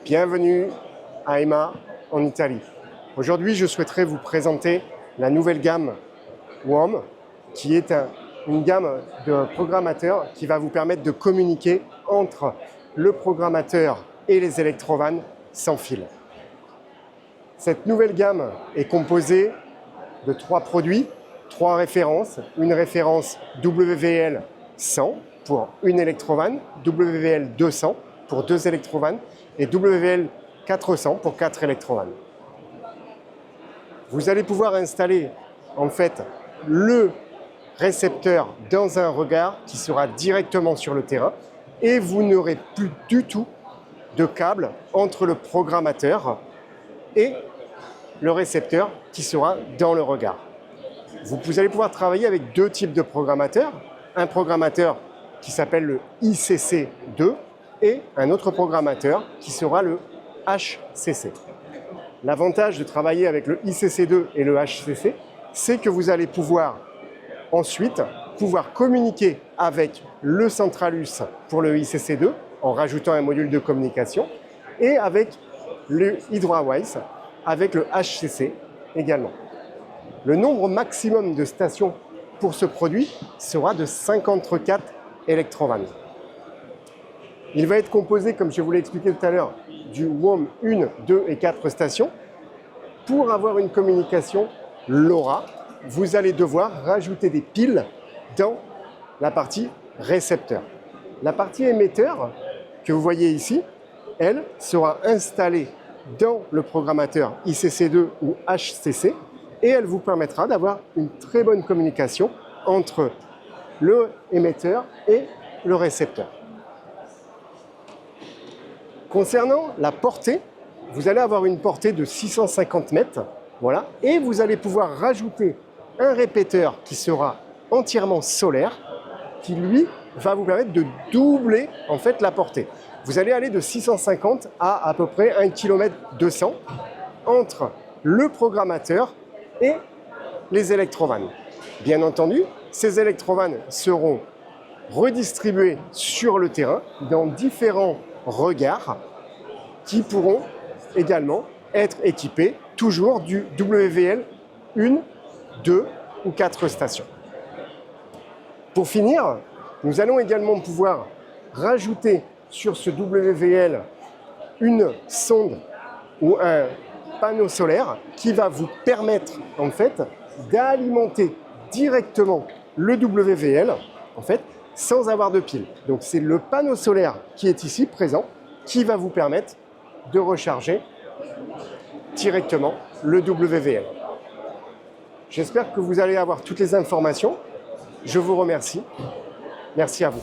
Bienvenue à EMA en Italie. Aujourd'hui, je souhaiterais vous présenter la nouvelle gamme WOM, qui est une gamme de programmateurs qui va vous permettre de communiquer entre le programmateur et les électrovannes sans fil. Cette nouvelle gamme est composée de 3 produits, 3 références. Une référence WVL 100 pour une électrovanne, WVL 200 pour 2 électrovannes et WVL 400 pour 4 électrovannes. Vous allez pouvoir installer en fait le récepteur dans un regard qui sera directement sur le terrain et vous n'aurez plus du tout de câble entre le programmateur et le récepteur qui sera dans le regard. Vous allez pouvoir travailler avec 2 types de programmateurs. Un programmateur qui s'appelle le ICC2 et un autre programmateur qui sera le HCC. L'avantage de travailler avec le ICC2 et le HCC, c'est que vous allez ensuite communiquer avec le Centralus pour le ICC2 en rajoutant un module de communication et avec le HydroAwise avec le HCC également. Le nombre maximum de stations pour ce produit sera de 54 électrovannes. Il va être composé, comme je vous l'ai expliqué tout à l'heure, du WOM 1, 2 et 4 stations. Pour avoir une communication LoRa, vous allez devoir rajouter des piles dans la partie récepteur. La partie émetteur que vous voyez ici, elle sera installée dans le programmateur ICC2 ou HCC et elle vous permettra d'avoir une très bonne communication entre le émetteur et le récepteur. Concernant la portée, vous allez avoir une portée de 650 mètres, voilà, et vous allez pouvoir rajouter un répéteur qui sera entièrement solaire, qui lui va vous permettre de doubler en fait la portée. Vous allez aller de 650 à peu près 1 km 200 entre le programmateur et les électrovannes. Bien entendu, ces électrovannes seront redistribuées sur le terrain dans différents regards qui pourront également être équipés toujours du WVL 1, 2 ou 4 stations. Pour finir, nous allons également pouvoir rajouter sur ce WVL une sonde ou un panneau solaire qui va vous permettre en fait d'alimenter directement le WVL en fait sans avoir de pile. Donc c'est le panneau solaire qui est ici présent qui va vous permettre de recharger directement le WVL. J'espère que vous allez avoir toutes les informations. Je vous remercie. Merci à vous.